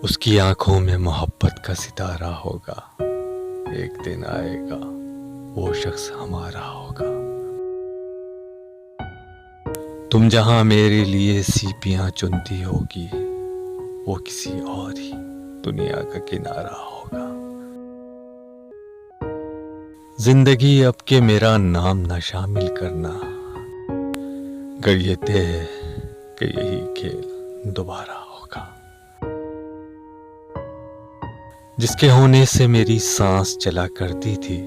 उसकी आंखों में मोहब्बत का सितारा होगा। एक दिन आएगा वो शख्स हमारा होगा। तुम जहां मेरे लिए सीपियां चुनती होगी, वो किसी और ही दुनिया का किनारा होगा। जिंदगी अब के मेरा नाम न शामिल करना, गर ये तय है कि यही खेल दोबारा होगा। जिसके होने से मेरी सांस चला करती थी,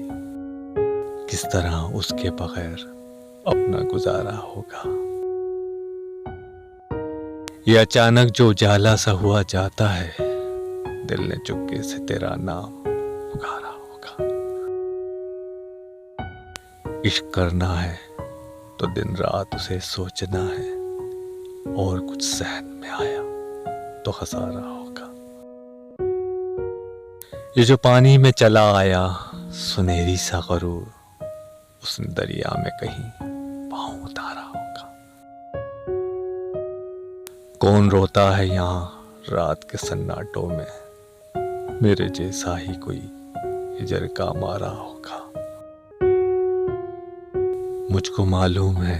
किस तरह उसके बगैर अपना गुजारा होगा। ये अचानक जो उजाला सा हुआ जाता है, दिल ने चुपके से तेरा नाम पुकारा होगा। इश्क करना है तो दिन रात उसे सोचना है, और कुछ सहन में आया तो खसारा होगा। ये जो पानी में चला आया सुनहरी सा गरूर, उसने दरिया में कहीं पांव उतारा होगा। कौन रोता है यहाँ रात के सन्नाटों में, मेरे जैसा ही कोई हिजर का मारा होगा। मुझको मालूम है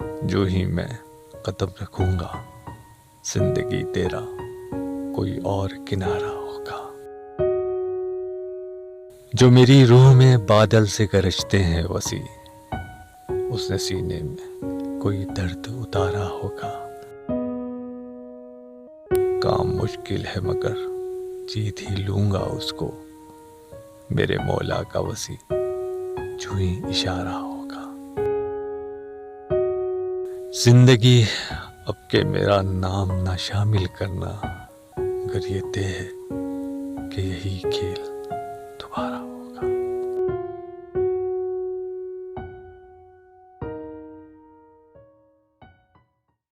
जो ही मैं कदम रखूंगा, जिंदगी तेरा कोई और किनारा होगा। जो मेरी रूह में बादल से गरजते हैं वसी, उसने सीने में कोई दर्द उतारा होगा। काम मुश्किल है मगर जीत ही लूंगा उसको, मेरे मौला का वसी जो ही इशारा होगा। जिंदगी अब के मेरा नाम ना शामिल करना, अगर ये तय है कि यही खेल दोबारा